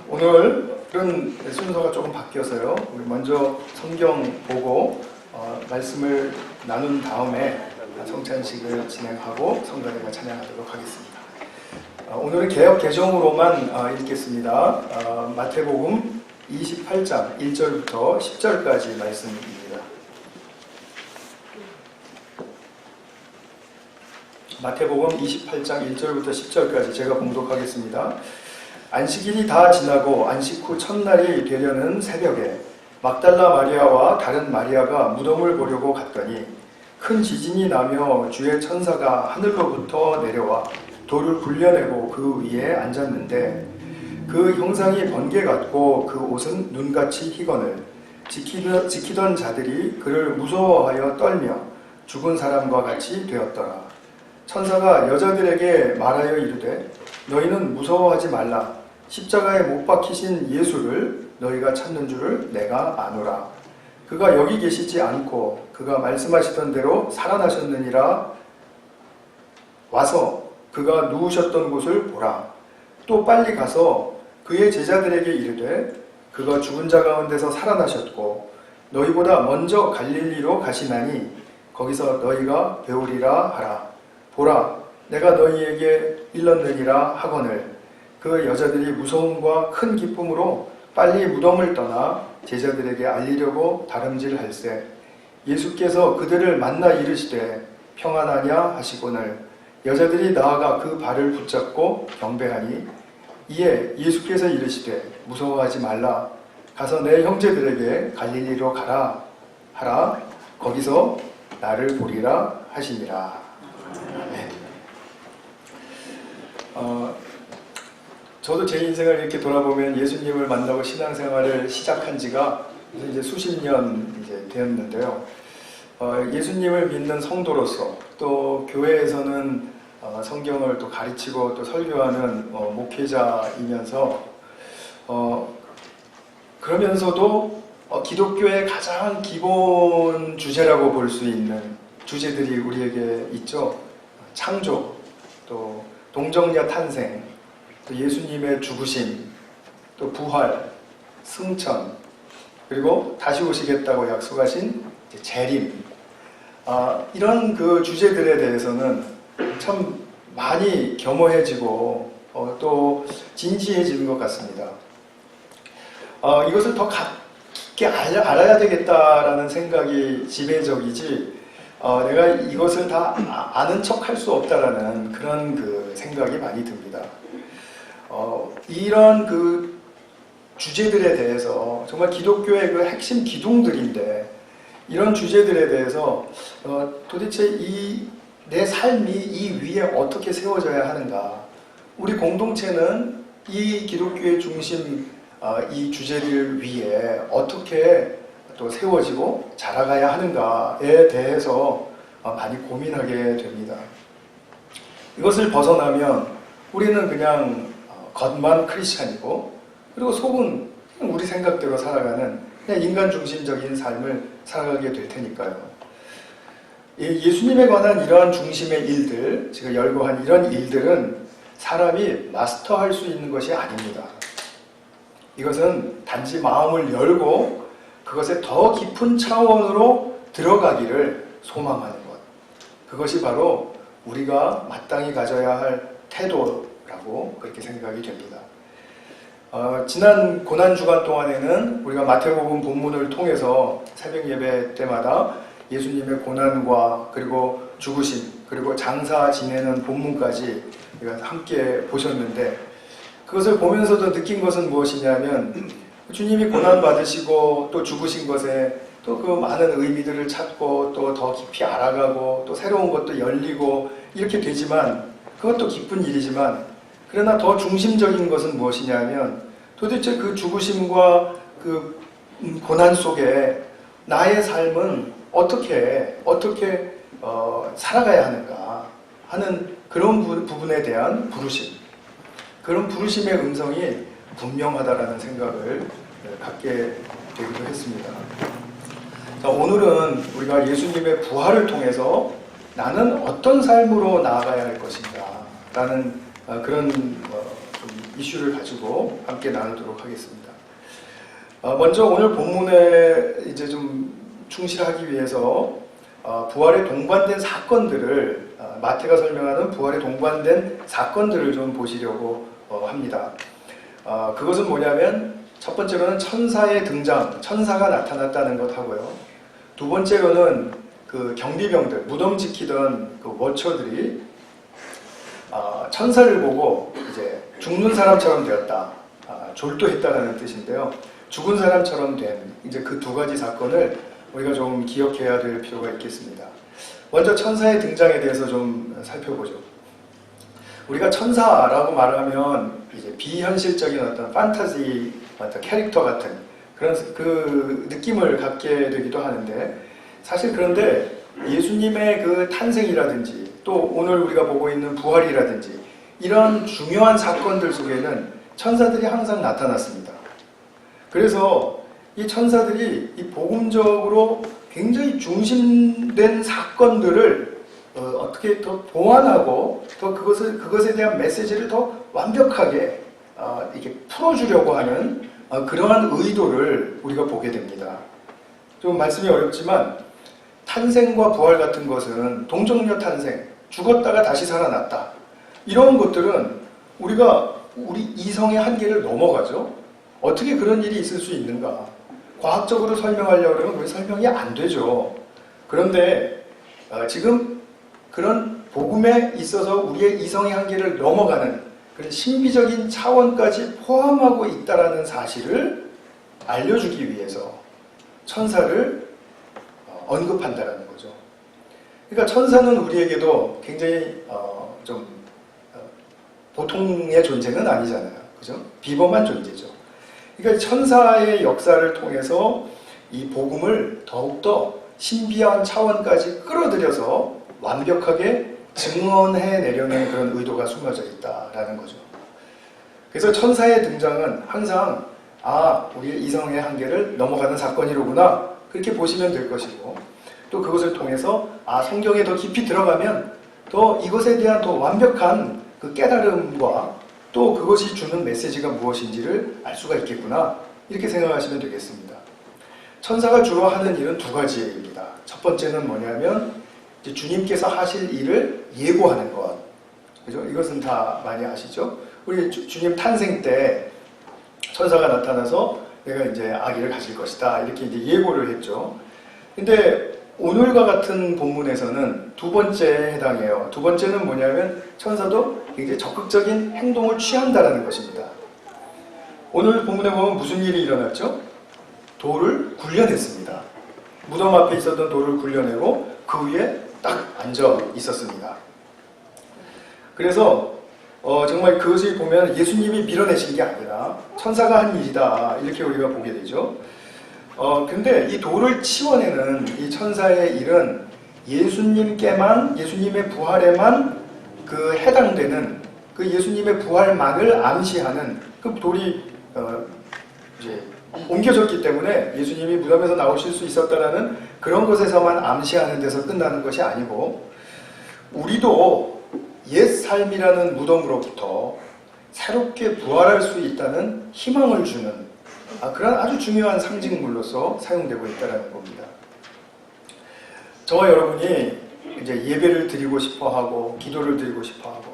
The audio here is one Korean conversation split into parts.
오늘은 순서가 조금 바뀌어서요. 우리 먼저 성경 보고 말씀을 나눈 다음에 성찬식을 진행하고 성가대가 찬양하도록 하겠습니다. 오늘은 개역 개정으로만 읽겠습니다. 마태복음 28장 1절부터 10절까지 말씀입니다. 마태복음 28장 1절부터 10절까지 제가 봉독하겠습니다. 안식일이 다 지나고 안식 후 첫날이 되려는 새벽에 막달라 마리아와 다른 마리아가 무덤을 보려고 갔더니 큰 지진이 나며 주의 천사가 하늘로부터 내려와 돌을 굴려내고 그 위에 앉았는데 그 형상이 번개 같고 그 옷은 눈같이 희거늘 지키던 자들이 그를 무서워하여 떨며 죽은 사람과 같이 되었더라. 천사가 여자들에게 말하여 이르되 너희는 무서워하지 말라. 십자가에 못 박히신 예수를 너희가 찾는 줄을 내가 아노라. 그가 여기 계시지 않고 그가 말씀하시던 대로 살아나셨느니라. 와서 그가 누우셨던 곳을 보라. 또 빨리 가서 그의 제자들에게 이르되 그가 죽은 자 가운데서 살아나셨고 너희보다 먼저 갈릴리로 가시나니 거기서 너희가 배우리라 하라. 보라, 내가 너희에게 일렀느니라 하거늘 그 여자들이 무서움과 큰 기쁨으로 빨리 무덤을 떠나 제자들에게 알리려고 다름질할세 예수께서 그들을 만나 이르시되 평안하냐 하시거늘 여자들이 나아가 그 발을 붙잡고 경배하니 이에 예수께서 이르시되 무서워하지 말라. 가서 내 형제들에게 갈릴리로 가라 하라. 거기서 나를 보리라 하시니라. 저도 제 인생을 이렇게 돌아보면 예수님을 만나고 신앙생활을 시작한 지가 이제 수십 년 이제 되었는데요. 예수님을 믿는 성도로서 또 교회에서는 성경을 또 가르치고 또 설교하는 목회자이면서 그러면서도 기독교의 가장 기본 주제라고 볼 수 있는 주제들이 우리에게 있죠. 창조, 또 동정녀 탄생, 또 예수님의 죽으심, 또 부활, 승천, 그리고 다시 오시겠다고 약속하신 재림. 이런 그 주제들에 대해서는 참 많이 겸허해지고 또 진지해지는 것 같습니다. 이것을 더 깊게 알아야 되겠다라는 생각이 지배적이지 내가 이것을 다 아는 척 할 수 없다라는 그런 그 생각이 많이 듭니다. 이런 그 주제들에 대해서 정말 기독교의 그 핵심 기둥들인데 이런 주제들에 대해서 도대체 내 삶이 이 위에 어떻게 세워져야 하는가? 우리 공동체는 이 기독교의 중심 이 주제들 위에 어떻게 또 세워지고 자라가야 하는가에 대해서 많이 고민하게 됩니다. 이것을 벗어나면 우리는 그냥 겉만 크리스찬이고 그리고 속은 우리 생각대로 살아가는 그냥 인간 중심적인 삶을 살아가게 될 테니까요. 예수님에 관한 이러한 중심의 일들, 제가 열거한 이런 일들은 사람이 마스터할 수 있는 것이 아닙니다. 이것은 단지 마음을 열고 그것에 더 깊은 차원으로 들어가기를 소망하는 것. 그것이 바로 우리가 마땅히 가져야 할 태도라고 그렇게 생각이 됩니다. 지난 고난주간 동안에는 우리가 마태복음 본문을 통해서 새벽 예배 때마다 예수님의 고난과 그리고 죽으심 그리고 장사 지내는 본문까지 우리가 함께 보셨는데 그것을 보면서도 느낀 것은 무엇이냐면 주님이 고난받으시고 또 죽으신 것에 또 그 많은 의미들을 찾고 또 더 깊이 알아가고 또 새로운 것도 열리고 이렇게 되지만 그것도 기쁜 일이지만 그러나 더 중심적인 것은 무엇이냐면 도대체 그 죽으심과 그 고난 속에 나의 삶은 어떻게 살아가야 하는가 하는 그런 부분에 대한 부르심, 그런 부르심의 음성이 분명하다라는 생각을 갖게 되기도 했습니다. 자, 오늘은 우리가 예수님의 부활을 통해서 나는 어떤 삶으로 나아가야 할 것인가 라는 그런 이슈를 가지고 함께 나누도록 하겠습니다. 먼저 오늘 본문에 이제 좀 충실하기 위해서 부활에 동반된 사건들을 마태가 설명하는 부활에 동반된 사건들을 좀 보시려고 합니다. 그것은 뭐냐면 첫 번째로는 천사의 등장, 천사가 나타났다는 것 하고요. 두 번째로는 그 경비병들, 무덤 지키던 그 워처들이 천사를 보고 이제 죽는 사람처럼 되었다, 졸도했다라는 뜻인데요. 죽은 사람처럼 된 이제 그 두 가지 사건을 우리가 좀 기억해야 될 필요가 있겠습니다. 먼저 천사의 등장에 대해서 좀 살펴보죠. 우리가 천사라고 말하면 이제 비현실적인 어떤 판타지, 어떤 캐릭터 같은 그런 그 느낌을 갖게 되기도 하는데, 사실 그런데 예수님의 그 탄생이라든지 또 오늘 우리가 보고 있는 부활이라든지 이런 중요한 사건들 속에는 천사들이 항상 나타났습니다. 그래서 이 천사들이 이 복음적으로 굉장히 중심된 사건들을 어떻게 더 보완하고 더 그것에 대한 메시지를 더 완벽하게 이렇게 풀어주려고 하는 그러한 의도를 우리가 보게 됩니다. 좀 말씀이 어렵지만 탄생과 부활 같은 것은 동정녀 탄생, 죽었다가 다시 살아났다, 이런 것들은 우리가 우리 이성의 한계를 넘어가죠. 어떻게 그런 일이 있을 수 있는가? 과학적으로 설명하려고 하면 그게 설명이 안 되죠. 그런데 지금 그런 복음에 있어서 우리의 이성의 한계를 넘어가는 그런 신비적인 차원까지 포함하고 있다는 사실을 알려주기 위해서 천사를 언급한다는 거죠. 그러니까 천사는 우리에게도 굉장히 좀 보통의 존재는 아니잖아요. 그죠? 비범한 존재죠. 그러니까 천사의 역사를 통해서 이 복음을 더욱더 신비한 차원까지 끌어들여서 완벽하게 증언해내려는 그런 의도가 숨어져 있다라는 거죠. 그래서 천사의 등장은 항상 우리의 이성의 한계를 넘어가는 사건이로구나, 그렇게 보시면 될 것이고, 또 그것을 통해서 성경에 더 깊이 들어가면 더 이것에 대한 더 완벽한 그 깨달음과 또 그것이 주는 메시지가 무엇인지를 알 수가 있겠구나, 이렇게 생각하시면 되겠습니다. 천사가 주로 하는 일은 두 가지입니다. 첫 번째는 뭐냐면 이제 주님께서 하실 일을 예고하는 것. 그죠? 이것은 다 많이 아시죠? 우리 주님 탄생 때 천사가 나타나서 내가 이제 아기를 가질 것이다, 이렇게 이제 예고를 했죠. 근데 오늘과 같은 본문에서는 두 번째에 해당해요. 두 번째는 뭐냐면 천사도 굉장히 적극적인 행동을 취한다는 것입니다. 오늘 본문에 보면 무슨 일이 일어났죠? 돌을 굴려냈습니다. 무덤 앞에 있었던 돌을 굴려내고 그 위에 딱 앉아 있었습니다. 그래서 정말 그것을 보면 예수님이 밀어내신 게 아니라 천사가 한 일이다, 이렇게 우리가 보게 되죠. 근데 이 돌을 치워내는 이 천사의 일은 예수님의 부활에만 그 해당되는 그 예수님의 부활만을 암시하는 그 돌이 이제 옮겨졌기 때문에 예수님이 무덤에서 나오실 수 있었다라는 그런 것에서만 암시하는 데서 끝나는 것이 아니고, 우리도 옛 삶이라는 무덤으로부터 새롭게 부활할 수 있다는 희망을 주는 그런 아주 중요한 상징물로서 사용되고 있다는 겁니다. 저와 여러분이 이제 예배를 드리고 싶어하고 기도를 드리고 싶어하고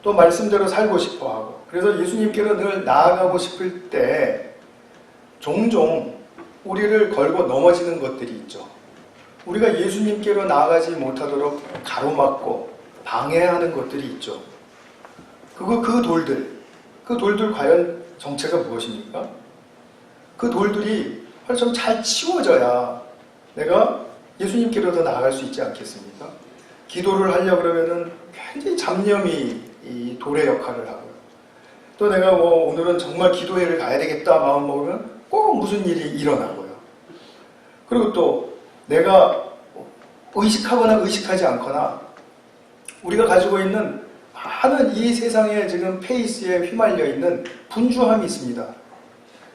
또 말씀대로 살고 싶어하고, 그래서 예수님께로 늘 나아가고 싶을 때 종종 우리를 걸고 넘어지는 것들이 있죠. 우리가 예수님께로 나아가지 못하도록 가로막고 방해하는 것들이 있죠. 그 돌들 과연 정체가 무엇입니까? 그 돌들이 좀 잘 치워져야 내가 예수님께로 더 나아갈 수 있지 않겠습니까? 기도를 하려고 그러면은 굉장히 잡념이 이 돌의 역할을 하고요. 또 내가 오늘은 정말 기도회를 가야 되겠다 마음 먹으면 꼭 무슨 일이 일어나고요. 그리고 또 내가 의식하거나 의식하지 않거나 우리가 가지고 있는 많은 이 세상에 지금 페이스에 휘말려 있는 분주함이 있습니다.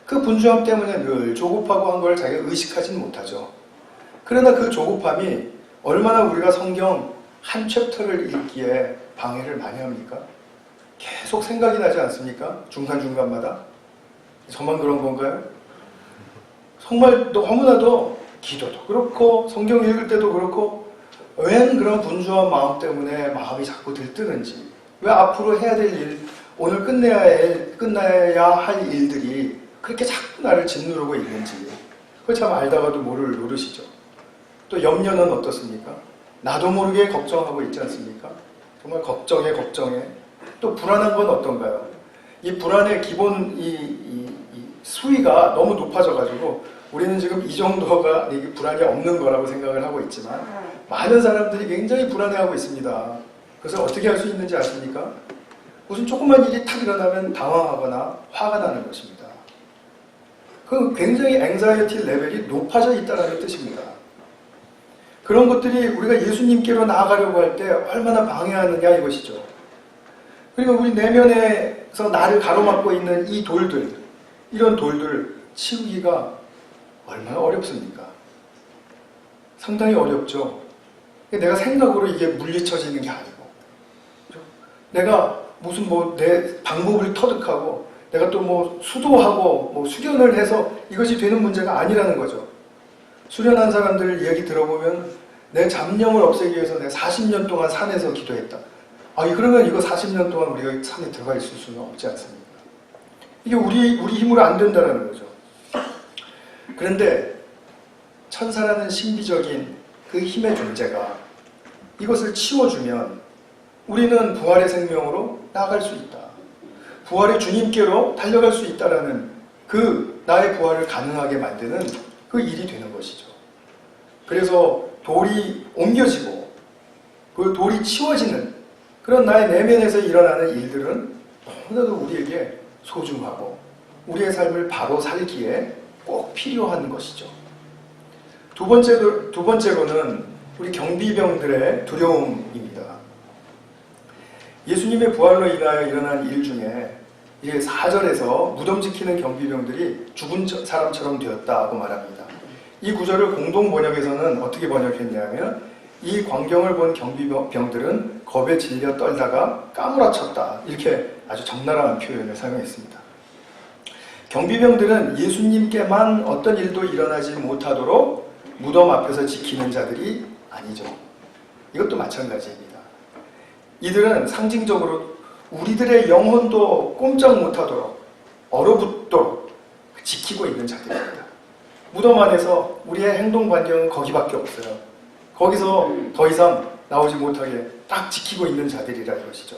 그 분주함 때문에 늘 조급하고 한 걸 자기가 의식하지는 못하죠. 그러나 그 조급함이 얼마나 우리가 성경 한 챕터를 읽기에 방해를 많이 합니까? 계속 생각이 나지 않습니까? 중간중간마다. 저만 그런 건가요? 정말 너무나도 기도도 그렇고 성경 읽을 때도 그렇고 웬 그런 분주한 마음 때문에 마음이 자꾸 들뜨는지, 왜 앞으로 해야 될 일, 오늘 끝내야 할 일들이 그렇게 자꾸 나를 짓누르고 있는지 그거 참 알다가도 모르시죠. 또 염려는 어떻습니까? 나도 모르게 걱정하고 있지 않습니까? 정말 걱정에 또 불안한 건 어떤가요? 이 불안의 기본 이 수위가 너무 높아져가지고 우리는 지금 이 정도가 불안이 없는 거라고 생각을 하고 있지만 많은 사람들이 굉장히 불안해하고 있습니다. 그래서 어떻게 할 수 있는지 아십니까? 무슨 조그만 일이 탁 일어나면 당황하거나 화가 나는 것입니다. 그 굉장히 앵자이티 레벨이 높아져 있다는 뜻입니다. 그런 것들이 우리가 예수님께로 나아가려고 할 때 얼마나 방해하느냐 이것이죠. 그리고 우리 내면에서 나를 가로막고 있는 이 돌들, 이런 돌들을 치우기가 얼마나 어렵습니까? 상당히 어렵죠. 내가 생각으로 이게 물리쳐지는 게 아니고, 내가 무슨 내 방법을 터득하고, 내가 또 수도하고 수련을 해서 이것이 되는 문제가 아니라는 거죠. 수련한 사람들 이야기 들어보면 내 잡념을 없애기 위해서 내가 40년 동안 산에서 기도했다. 그러면 이거 40년 동안 우리가 산에 들어가 있을 수는 없지 않습니까? 이게 우리 힘으로 안 된다는 거죠. 그런데 천사라는 신비적인 그 힘의 존재가 이것을 치워주면 우리는 부활의 생명으로 나아갈 수 있다. 부활의 주님께로 달려갈 수 있다라는 그 나의 부활을 가능하게 만드는 그 일이 되는 것이죠. 그래서 돌이 옮겨지고 그 돌이 치워지는 그런 나의 내면에서 일어나는 일들은 너무나도 우리에게 소중하고 우리의 삶을 바로 살기에 꼭 필요한 것이죠. 두 번째로는 우리 경비병들의 두려움입니다. 예수님의 부활로 인하여 일어난 일 중에 이제 4절에서 무덤 지키는 경비병들이 죽은 사람처럼 되었다고 말합니다. 이 구절을 공동 번역에서는 어떻게 번역했냐면 이 광경을 본 경비병들은 겁에 질려 떨다가 까무라쳤다, 이렇게 아주 적나라한 표현을 사용했습니다. 경비병들은 예수님께만 어떤 일도 일어나지 못하도록 무덤 앞에서 지키는 자들이 아니죠. 이것도 마찬가지입니다. 이들은 상징적으로 우리들의 영혼도 꼼짝 못하도록 얼어붙도록 지키고 있는 자들입니다. 무덤 안에서 우리의 행동 반경은 거기밖에 없어요. 거기서 더 이상 나오지 못하게 딱 지키고 있는 자들이라 이것이죠.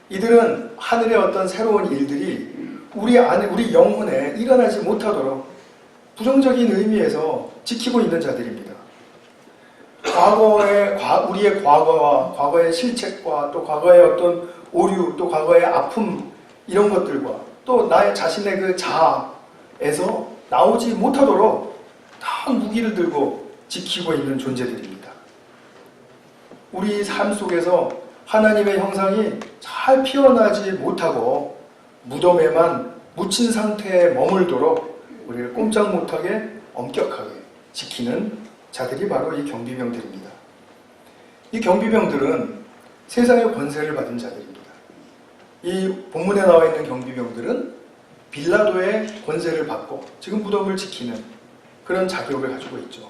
이들은 하늘의 어떤 새로운 일들이 우리 영혼에 일어나지 못하도록 부정적인 의미에서 지키고 있는 자들입니다. 우리의 과거와 과거의 실책과 또 과거의 어떤 오류, 또 과거의 아픔, 이런 것들과 또 나의 자신의 그 자아에서 나오지 못하도록 다 무기를 들고 지키고 있는 존재들입니다. 우리 삶 속에서 하나님의 형상이 잘 피어나지 못하고 무덤에만 묻힌 상태에 머물도록 우리를 꼼짝 못하게 엄격하게 지키는 자들이 바로 이 경비병들입니다. 이 경비병들은 세상의 권세를 받은 자들입니다. 이 본문에 나와 있는 경비병들은 빌라도의 권세를 받고 지금 무덤을 지키는 그런 자격을 가지고 있죠.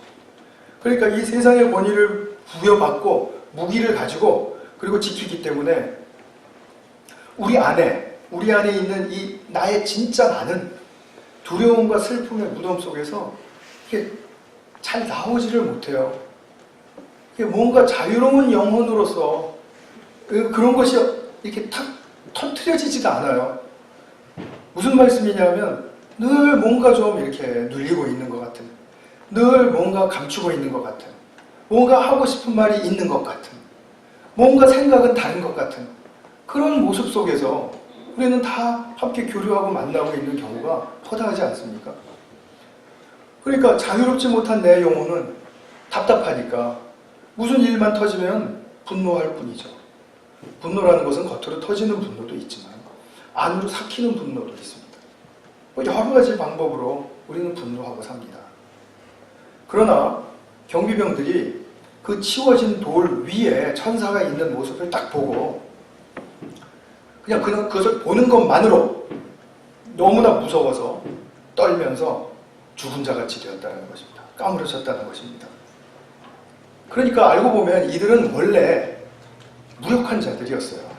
그러니까 이 세상의 권위를 부여받고 무기를 가지고 그리고 지키기 때문에 우리 안에 있는 이 나의 진짜 나는 두려움과 슬픔의 무덤 속에서 이게 잘 나오지를 못해요. 이게 뭔가 자유로운 영혼으로서 그런 것이 이렇게 탁 터뜨려지지가 않아요. 무슨 말씀이냐면 늘 뭔가 좀 이렇게 눌리고 있는 것 같은, 늘 뭔가 감추고 있는 것 같은, 뭔가 하고 싶은 말이 있는 것 같은, 뭔가 생각은 다른 것 같은 그런 모습 속에서 우리는 다 함께 교류하고 만나고 있는 경우가 허다하지 않습니까? 그러니까 자유롭지 못한 내 영혼은 답답하니까 무슨 일만 터지면 분노할 뿐이죠. 분노라는 것은 겉으로 터지는 분노도 있지만 안으로 삭히는 분노도 있습니다. 여러 가지 방법으로 우리는 분노하고 삽니다. 그러나 경비병들이 그 치워진 돌 위에 천사가 있는 모습을 딱 보고 그냥 그것을 보는 것만으로 너무나 무서워서 떨면서 죽은 자같이 되었다는 것입니다. 까무러졌다는 것입니다. 그러니까 알고 보면 이들은 원래 무력한 자들이었어요.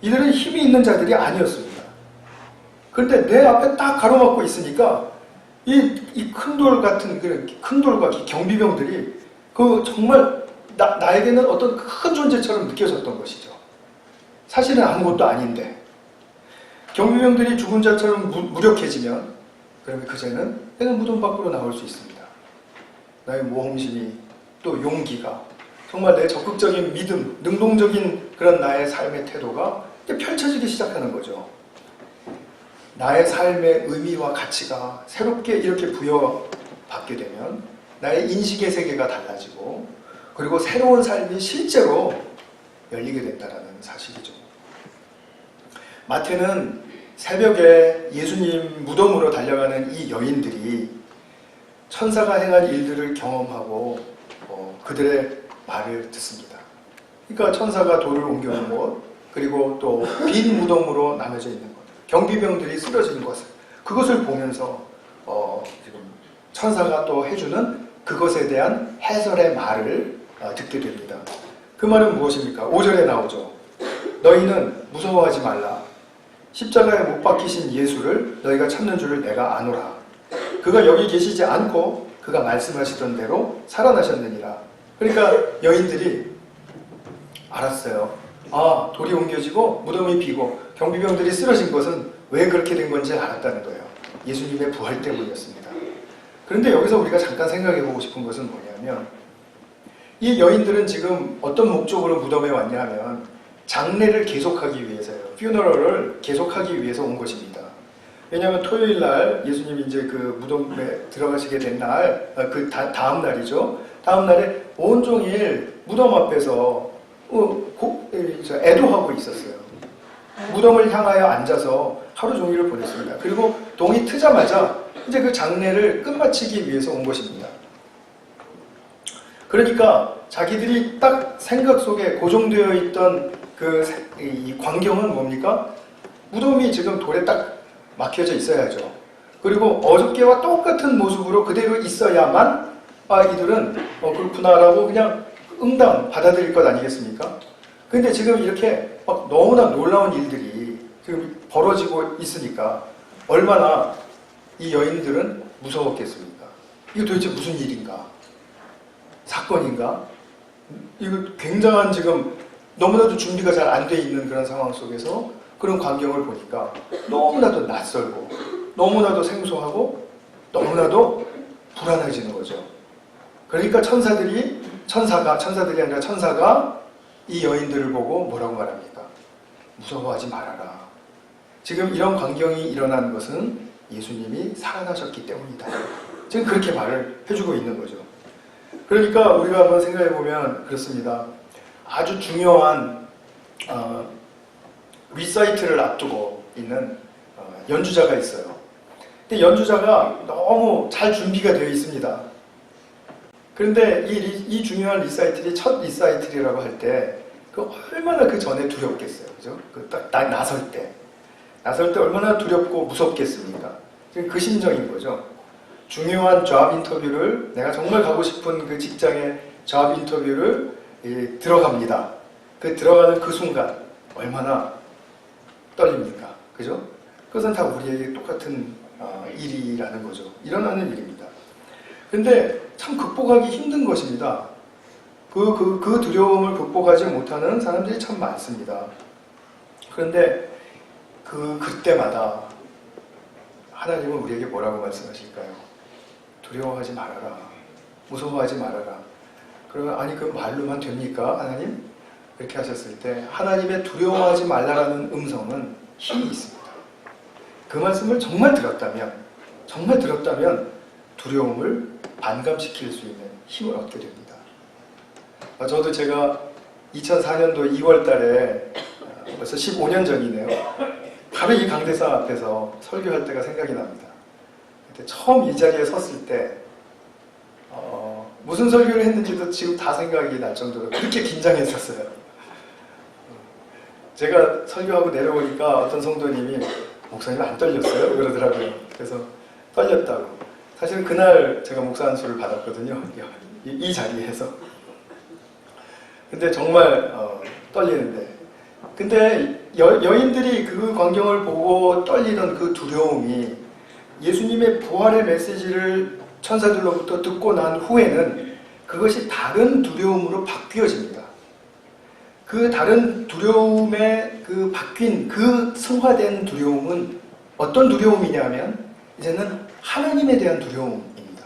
이들은 힘이 있는 자들이 아니었습니다. 그런데 내 앞에 딱 가로막고 있으니까 이 큰 돌 같은 큰 돌과 경비병들이 그 정말 나에게는 어떤 큰 존재처럼 느껴졌던 것이죠. 사실은 아무것도 아닌데 경비병들이 죽은 자처럼 무력해지면 그러면 그제는 내가 무덤 밖으로 나올 수 있습니다. 나의 모험심이 또 용기가 정말 내 적극적인 믿음, 능동적인 그런 나의 삶의 태도가 펼쳐지기 시작하는 거죠. 나의 삶의 의미와 가치가 새롭게 이렇게 부여받게 되면 나의 인식의 세계가 달라지고 그리고 새로운 삶이 실제로 열리게 된다는 사실이죠. 마태는 새벽에 예수님 무덤으로 달려가는 이 여인들이 천사가 행한 일들을 경험하고 그들의 말을 듣습니다. 그러니까 천사가 돌을 옮겨놓은 곳, 그리고 또 빈 무덤으로 나눠져 있는 것, 경비병들이 쓰러진 것을 그것을 보면서 지금 천사가 또 해주는 그것에 대한 해설의 말을 듣게 됩니다. 그 말은 무엇입니까? 5절에 나오죠. 너희는 무서워하지 말라. 십자가에 못 박히신 예수를 너희가 찾는 줄을 내가 아노라. 그가 여기 계시지 않고 그가 말씀하시던 대로 살아나셨느니라. 그러니까 여인들이 알았어요. 아, 돌이 옮겨지고 무덤이 비고 경비병들이 쓰러진 것은 왜 그렇게 된 건지 알았다는 거예요. 예수님의 부활 때문이었습니다. 그런데 여기서 우리가 잠깐 생각해 보고 싶은 것은 뭐냐면 이 여인들은 지금 어떤 목적으로 무덤에 왔냐 하면 장례를 계속하기 위해서요. 퓨너럴을 계속하기 위해서 온 것입니다. 왜냐하면 토요일 날 예수님이 이제 그 무덤에 들어가시게 된 날, 그 다음 날이죠. 다음 날에 온종일 무덤 앞에서 애도하고 있었어요. 무덤을 향하여 앉아서 하루 종일을 보냈습니다. 그리고 동이 트자마자 이제 그 장례를 끝마치기 위해서 온 것입니다. 그러니까 자기들이 딱 생각 속에 고정되어 있던 이 광경은 뭡니까? 무덤이 지금 돌에 딱 막혀져 있어야죠. 그리고 어저께와 똑같은 모습으로 그대로 있어야만 이들은 그렇구나라고 그냥 응당 받아들일 것 아니겠습니까? 근데 지금 이렇게 막 너무나 놀라운 일들이 지금 벌어지고 있으니까 얼마나 이 여인들은 무서웠겠습니까? 이거 도대체 무슨 일인가? 사건인가? 이거 굉장한 지금 너무나도 준비가 잘 안 돼 있는 그런 상황 속에서 그런 광경을 보니까 너무나도 낯설고 너무나도 생소하고 너무나도 불안해지는 거죠. 그러니까 천사들이 아니라 천사가 이 여인들을 보고 뭐라고 말합니까? 무서워하지 말아라. 지금 이런 광경이 일어난 것은 예수님이 살아나셨기 때문이다. 지금 그렇게 말을 해주고 있는 거죠. 그러니까 우리가 한번 생각해 보면 그렇습니다. 아주 중요한 리사이트를 앞두고 있는 연주자가 있어요. 근데 연주자가 너무 잘 준비가 되어 있습니다. 그런데 이 중요한 리사이틀이 첫 리사이틀이라고 할 때 그 얼마나 그 전에 두렵겠어요. 그죠? 딱 나설 때 얼마나 두렵고 무섭겠습니까? 지금 그 심정인 거죠. 중요한 잡 인터뷰를 내가 정말 가고 싶은 그 직장의 잡 인터뷰를 들어갑니다. 그 들어가는 그 순간 얼마나 떨립니까? 그죠? 그것은 다 우리에게 똑같은 일이라는 거죠. 일어나는 일입니다. 근데 참 극복하기 힘든 것입니다. 그 두려움을 극복하지 못하는 사람들이 참 많습니다. 그런데 그때마다 하나님은 우리에게 뭐라고 말씀하실까요? 두려워하지 말아라. 무서워하지 말아라. 그러면 아니 그 말로만 됩니까? 하나님? 이렇게 하셨을 때 하나님의 두려워하지 말라라는 음성은 힘이 있습니다. 그 말씀을 정말 들었다면 두려움을 반감시킬 수 있는 힘을 얻게 됩니다. 저도 제가 2004년도 2월 달에 벌써 15년 전이네요. 바로 이 강대상 앞에서 설교할 때가 생각이 납니다. 그때 처음 이 자리에 섰을 때 무슨 설교를 했는지도 지금 다 생각이 날 정도로 그렇게 긴장했었어요. 제가 설교하고 내려오니까 어떤 성도님이 목사님 안 떨렸어요? 그러더라고요. 그래서 떨렸다고. 사실은 그날 제가 목사 안수를 받았거든요. 이 자리에서. 근데 정말 떨리는데. 근데 여인들이 그 광경을 보고 떨리던 그 두려움이 예수님의 부활의 메시지를 천사들로부터 듣고 난 후에는 그것이 다른 두려움으로 바뀌어집니다. 그 다른 두려움에 그 바뀐 그 승화된 두려움은 어떤 두려움이냐면 이제는 하나님에 대한 두려움입니다.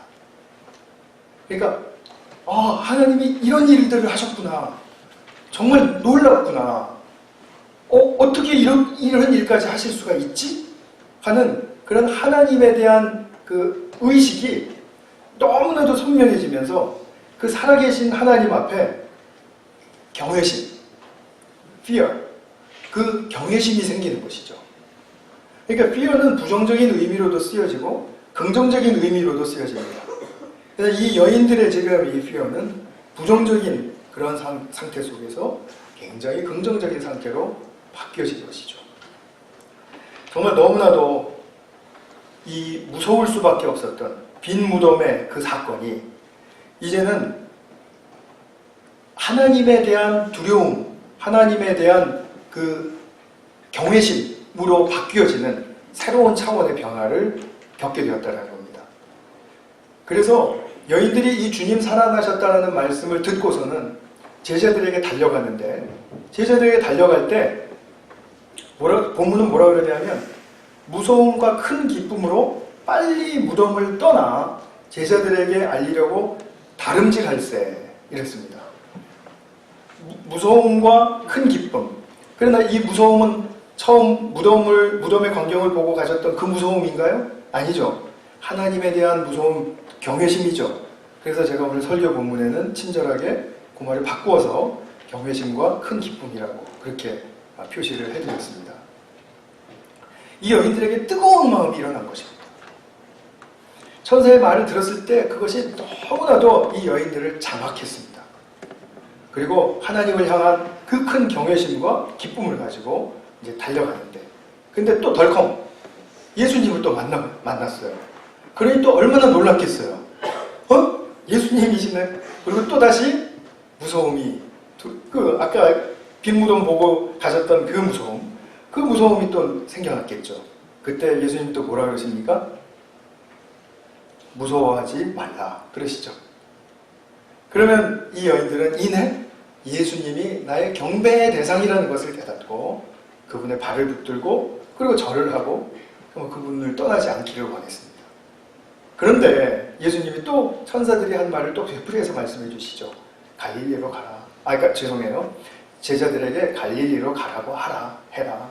그러니까 하나님이 이런 일들을 하셨구나. 정말 놀랍구나. 어떻게 이런 일까지 하실 수가 있지? 하는 그런 하나님에 대한 그 의식이 너무나도 선명해지면서 그 살아계신 하나님 앞에 경외심, fear, 그 경외심이 생기는 것이죠. 그러니까 fear는 부정적인 의미로도 쓰여지고 긍정적인 의미로도 쓰여집니다. 그래서 이 여인들의 지금 이 fear는 부정적인 그런 상태 속에서 굉장히 긍정적인 상태로 바뀌어진 것이죠. 정말 너무나도 이 무서울 수밖에 없었던 빈 무덤의 그 사건이 이제는 하나님에 대한 두려움, 하나님에 대한 그 경외심으로 바뀌어지는 새로운 차원의 변화를 겪게 되었다는 겁니다. 그래서 여인들이 이 주님 살아나셨다는 말씀을 듣고서는 제자들에게 달려갔는데, 제자들에게 달려갈 때 본문은 뭐라 그러냐면 무서움과 큰 기쁨으로 빨리 무덤을 떠나 제자들에게 알리려고 다름질할세 이랬습니다. 무서움과 큰 기쁨. 그러나 이 무서움은 처음 무덤의 광경을 보고 가졌던 그 무서움인가요? 아니죠. 하나님에 대한 무서움, 경외심이죠. 그래서 제가 오늘 설교 본문에는 친절하게 그 말을 바꾸어서 경외심과 큰 기쁨이라고 그렇게 표시를 해드렸습니다. 이 여인들에게 뜨거운 마음이 일어난 것입니다. 천사의 말을 들었을 때 그것이 너무나도 이 여인들을 장악했습니다. 그리고 하나님을 향한 그 큰 경외심과 기쁨을 가지고 이제 달려가는데, 근데 또 덜컹 예수님을 또 만났어요. 그러니 또 얼마나 놀랐겠어요. 예수님이시네. 그리고 또 다시 무서움이, 아까 빈 무덤 보고 가셨던 그 무서움이 또 생겨났겠죠. 그때 예수님 또 뭐라 그러십니까? 무서워하지 말라 그러시죠. 그러면 이 여인들은 이내 예수님이 나의 경배의 대상이라는 것을 깨닫고 그분의 발을 붙들고 그리고 절을 하고 그분을 떠나지 않기를 원했습니다. 그런데 예수님이 또 천사들이 한 말을 또 되풀이해서 말씀해 주시죠. 갈릴리로 가라. 죄송해요. 제자들에게 갈릴리로 가라고 해라.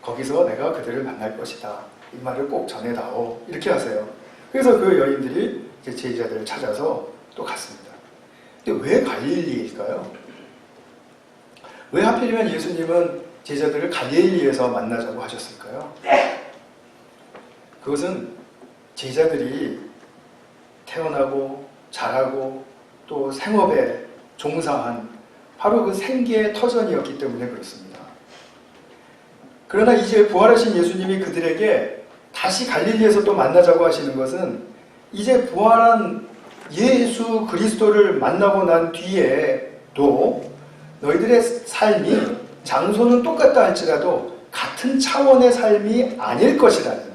거기서 내가 그들을 만날 것이다. 이 말을 꼭 전해다오. 이렇게 하세요. 그래서 그 여인들이 제자들을 찾아서 또 갔습니다. 근데 왜 갈릴리일까요? 왜 하필이면 예수님은 제자들을 갈릴리에서 만나자고 하셨을까요? 그것은 제자들이 태어나고 자라고 또 생업에 종사한 바로 그 생계의 터전이었기 때문에 그렇습니다. 그러나 이제 부활하신 예수님이 그들에게 다시 갈릴리에서 또 만나자고 하시는 것은 이제 부활한 예수 그리스도를 만나고 난 뒤에도 너희들의 삶이 장소는 똑같다 할지라도 같은 차원의 삶이 아닐 것이라는,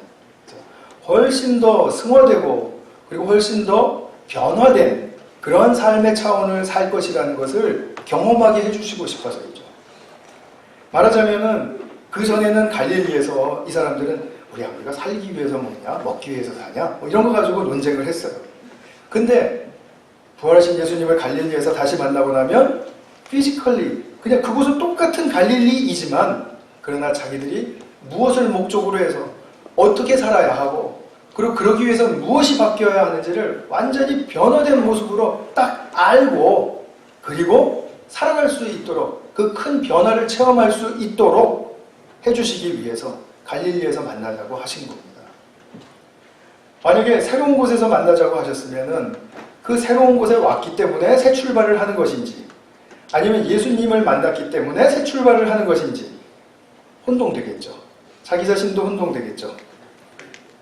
훨씬 더 승화되고 그리고 훨씬 더 변화된 그러한 삶의 차원을 살 것이라는 것을 경험하게 해주시고 싶어서이죠. 말하자면은 그 전에는 갈릴리에서 이 사람들은 우리가 살기 위해서 먹냐, 먹기 위해서 사냐, 이런 거 가지고 논쟁을 했어요. 근데 부활하신 예수님을 갈릴리에서 다시 만나고 나면 피지컬리 그냥 그곳은 똑같은 갈릴리이지만 그러나 자기들이 무엇을 목적으로 해서 어떻게 살아야 하고 그리고 그러기 위해서는 무엇이 바뀌어야 하는지를 완전히 변화된 모습으로 딱 알고 그리고 살아갈 수 있도록 그 큰 변화를 체험할 수 있도록 해주시기 위해서 갈릴리에서 만나자고 하신 겁니다. 만약에 새로운 곳에서 만나자고 하셨으면은 그 새로운 곳에 왔기 때문에 새 출발을 하는 것인지 아니면 예수님을 만났기 때문에 새 출발을 하는 것인지 혼동되겠죠. 자기 자신도 혼동되겠죠.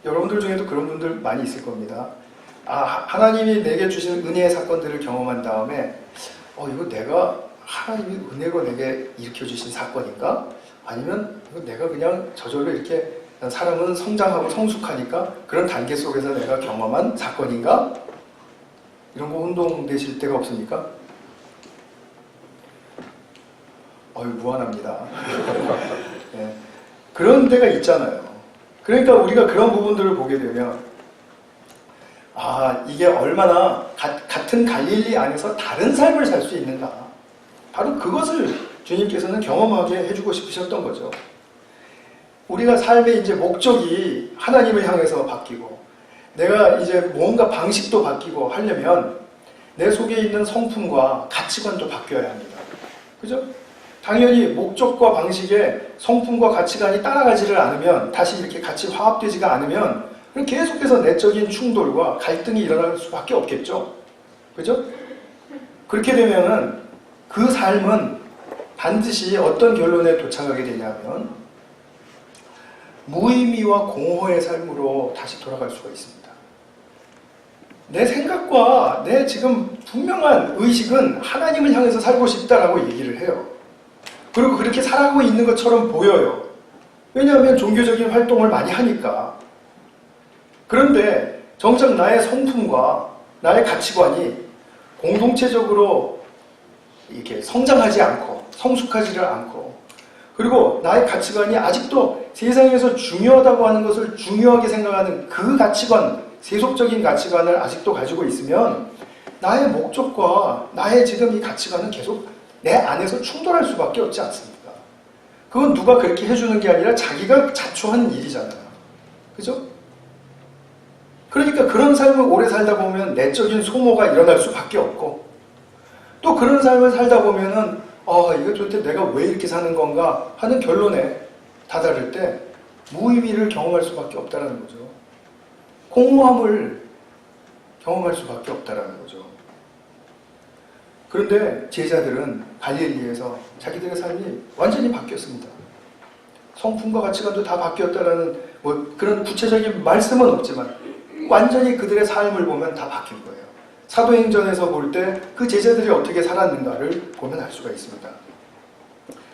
여러분들 중에도 그런 분들 많이 있을 겁니다. 하나님이 내게 주신 은혜의 사건들을 경험한 다음에 이거 내가 하나님이 은혜로 내게 일으켜주신 사건인가? 아니면 이거 내가 그냥 저절로 이렇게 사람은 성장하고 성숙하니까 그런 단계 속에서 내가 경험한 사건인가? 이런 거 혼동되실 때가 없습니까? 무한합니다. 네. 그런 데가 있잖아요. 그러니까 우리가 그런 부분들을 보게 되면 이게 얼마나 같은 갈릴리 안에서 다른 삶을 살 수 있는가. 바로 그것을 주님께서는 경험하게 해주고 싶으셨던 거죠. 우리가 삶의 이제 목적이 하나님을 향해서 바뀌고 내가 이제 뭔가 방식도 바뀌고 하려면 내 속에 있는 성품과 가치관도 바뀌어야 합니다. 그죠? 당연히 목적과 방식에 성품과 가치관이 따라가지를 않으면 다시 이렇게 같이 화합되지가 않으면 계속해서 내적인 충돌과 갈등이 일어날 수밖에 없겠죠. 그죠? 그렇게 되면은 그 삶은 반드시 어떤 결론에 도착하게 되냐면 무의미와 공허의 삶으로 다시 돌아갈 수가 있습니다. 내 생각과 내 지금 분명한 의식은 하나님을 향해서 살고 싶다라고 얘기를 해요. 그리고 그렇게 살아가고 있는 것처럼 보여요. 왜냐하면 종교적인 활동을 많이 하니까. 그런데 정작 나의 성품과 나의 가치관이 공동체적으로 이렇게 성장하지 않고 성숙하지를 않고 그리고 나의 가치관이 아직도 세상에서 중요하다고 하는 것을 중요하게 생각하는 그 가치관, 세속적인 가치관을 아직도 가지고 있으면 나의 목적과 나의 지금 이 가치관은 계속 내 안에서 충돌할 수밖에 없지 않습니까? 그건 누가 그렇게 해주는 게 아니라 자기가 자초하는 일이잖아요. 그죠? 그러니까 그런 삶을 오래 살다 보면 내적인 소모가 일어날 수밖에 없고 또 그런 삶을 살다 보면은 이거 도대체 내가 왜 이렇게 사는 건가 하는 결론에 다다를 때 무의미를 경험할 수밖에 없다는 거죠. 공허함을 경험할 수밖에 없다는 거죠. 그런데 제자들은 갈릴리에서 자기들의 삶이 완전히 바뀌었습니다. 성품과 가치관도 다 바뀌었다라는 그런 구체적인 말씀은 없지만 완전히 그들의 삶을 보면 다 바뀐 거예요. 사도행전에서 볼 때 그 제자들이 어떻게 살았는가를 보면 알 수가 있습니다.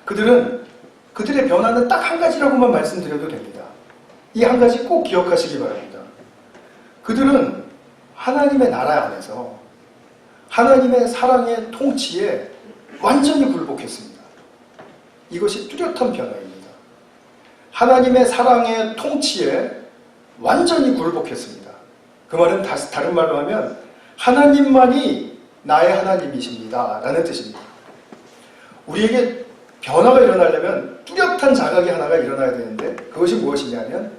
그들의 변화는 딱 한 가지라고만 말씀드려도 됩니다. 이 한 가지 꼭 기억하시기 바랍니다. 그들은 하나님의 나라 안에서 하나님의 사랑의 통치에 완전히 굴복했습니다. 이것이 뚜렷한 변화입니다. 하나님의 사랑의 통치에 완전히 굴복했습니다. 그 말은 다른 말로 하면 하나님만이 나의 하나님이십니다 라는 뜻입니다. 우리에게 변화가 일어나려면 뚜렷한 자각이 하나가 일어나야 되는데 그것이 무엇이냐면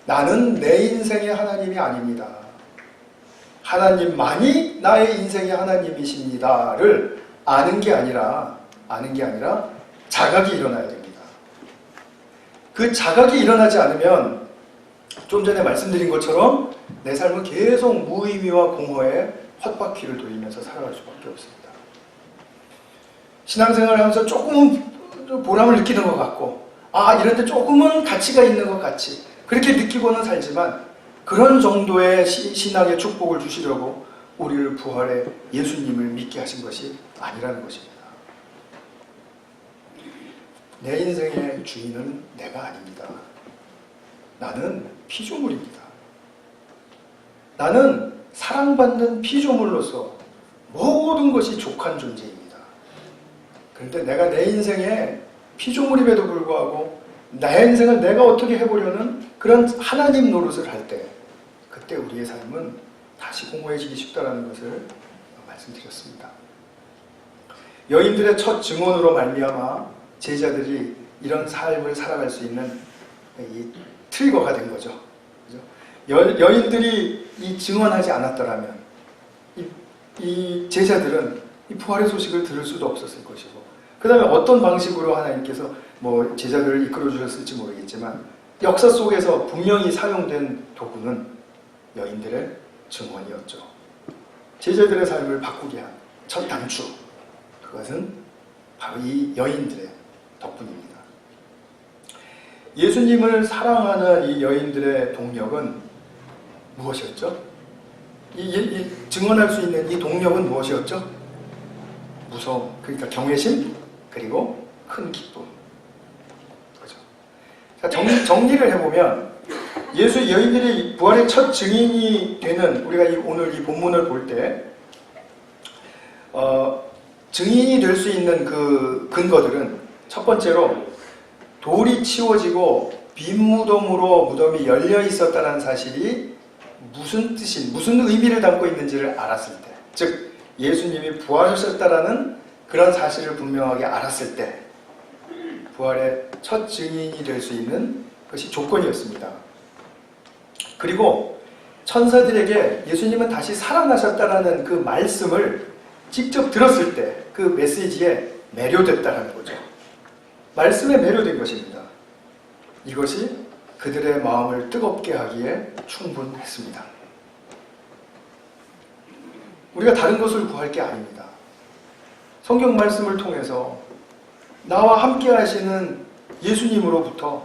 나는 내 인생의 하나님이 아닙니다. 하나님만이 나의 인생의 하나님이십니다를 아는 게 아니라 자각이 일어나야 됩니다. 그 자각이 일어나지 않으면 좀 전에 말씀드린 것처럼 내 삶은 계속 무의미와 공허에 헛바퀴를 돌리면서 살아갈 수밖에 없습니다. 신앙생활을 하면서 조금은 보람을 느끼는 것 같고 이런 데 조금은 가치가 있는 것 같이 그렇게 느끼고는 살지만 그런 정도의 신앙의 축복을 주시려고 우리를 부활의 예수님을 믿게 하신 것이 아니라는 것입니다. 내 인생의 주인은 내가 아닙니다. 나는 피조물입니다. 나는 사랑받는 피조물로서 모든 것이 족한 존재입니다. 그런데 내가 내 인생의 피조물임에도 불구하고 내 인생을 내가 어떻게 해보려는 그런 하나님 노릇을 할 때 그때 우리의 삶은 다시 공허해지기 쉽다는 것을 말씀드렸습니다. 여인들의 첫 증언으로 말미암아 제자들이 이런 삶을 살아갈 수 있는 이 트리거가 된 거죠. 여인들이 이 증언하지 않았더라면 이 제자들은 이 부활의 소식을 들을 수도 없었을 것이고 그 다음에 어떤 방식으로 하나님께서 제자들을 이끌어 주셨을지 모르겠지만 역사 속에서 분명히 사용된 도구는 여인들의 증언이었죠. 제자들의 삶을 바꾸게 한 첫 단추, 그것은 바로 이 여인들의 덕분입니다. 예수님을 사랑하는 이 여인들의 동력은 무엇이었죠? 증언할 수 있는 이 동력은 무엇이었죠? 무서움, 그러니까 경외심, 그리고 큰 기쁨. 그죠? 자, 정리를 해보면 예수 여인들이 부활의 첫 증인이 되는, 우리가 오늘 이 본문을 볼 때 증인이 될 수 있는 그 근거들은, 첫 번째로 돌이 치워지고 빈 무덤으로 무덤이 열려 있었다는 사실이 무슨 뜻인, 무슨 의미를 담고 있는지를 알았을 때, 즉 예수님이 부활하셨다라는 그런 사실을 분명하게 알았을 때 부활의 첫 증인이 될 수 있는 것이 조건이었습니다. 그리고 천사들에게 예수님은 다시 살아나셨다라는 그 말씀을 직접 들었을 때 그 메시지에 매료됐다는 거죠. 말씀에 매료된 것입니다. 이것이 그들의 마음을 뜨겁게 하기에 충분했습니다. 우리가 다른 것을 구할 게 아닙니다. 성경 말씀을 통해서 나와 함께 하시는 예수님으로부터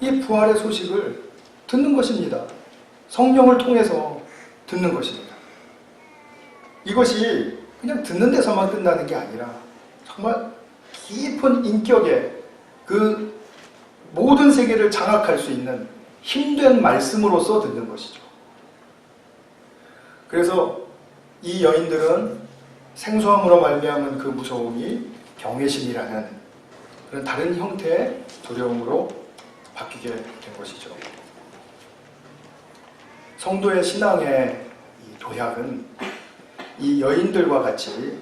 이 부활의 소식을 듣는 것입니다. 성령을 통해서 듣는 것입니다. 이것이 그냥 듣는 데서만 끝나는 게 아니라 정말 깊은 인격의 그 모든 세계를 장악할 수 있는 힘된 말씀으로서 듣는 것이죠. 그래서 이 여인들은 생소함으로 말미암은 그 무서움이 경외심이라는 그런 다른 형태의 두려움으로 바뀌게 된 것이죠. 성도의 신앙의 이 도약은 이 여인들과 같이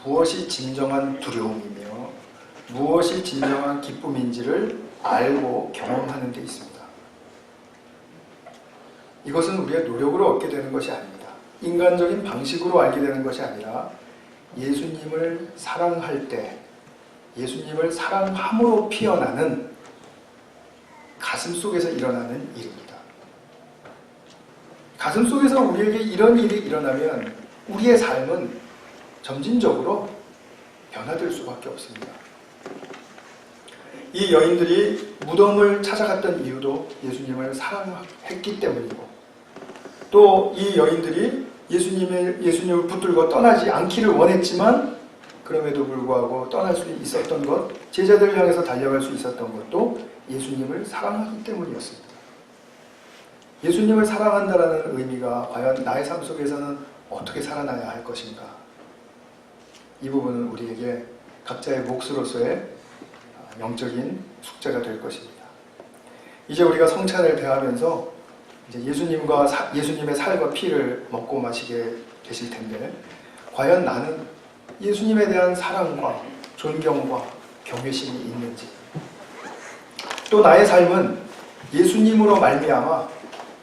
무엇이 진정한 두려움이며 무엇이 진정한 기쁨인지를 알고 경험하는 데 있습니다. 이것은 우리의 노력으로 얻게 되는 것이 아닙니다. 인간적인 방식으로 알게 되는 것이 아니라 예수님을 사랑할 때, 예수님을 사랑함으로 피어나는 가슴 속에서 일어나는 일입니다. 가슴 속에서 우리에게 이런 일이 일어나면 우리의 삶은 점진적으로 변화될 수밖에 없습니다. 이 여인들이 무덤을 찾아갔던 이유도 예수님을 사랑했기 때문이고, 또 이 여인들이 예수님을 붙들고 떠나지 않기를 원했지만 그럼에도 불구하고 떠날 수 있었던 것, 제자들을 향해서 달려갈 수 있었던 것도 예수님을 사랑하기 때문이었습니다. 예수님을 사랑한다는 의미가 과연 나의 삶 속에서는 어떻게 살아나야 할 것인가? 이 부분은 우리에게 각자의 몫으로서의 영적인 숙제가 될 것입니다. 이제 우리가 성찬을 대하면서 이제 예수님의 살과 피를 먹고 마시게 되실 텐데, 과연 나는 예수님에 대한 사랑과 존경과 경외심이 있는지, 또 나의 삶은 예수님으로 말미암아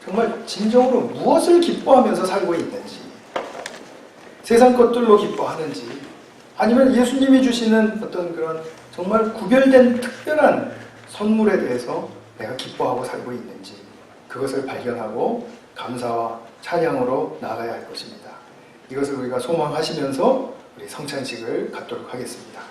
정말 진정으로 무엇을 기뻐하면서 살고 있는지, 세상 것들로 기뻐하는지, 아니면 예수님이 주시는 어떤 그런 정말 구별된 특별한 선물에 대해서 내가 기뻐하고 살고 있는지, 그것을 발견하고 감사와 찬양으로 나아가야 할 것입니다. 이것을 우리가 소망하시면서 우리 성찬식을 갖도록 하겠습니다.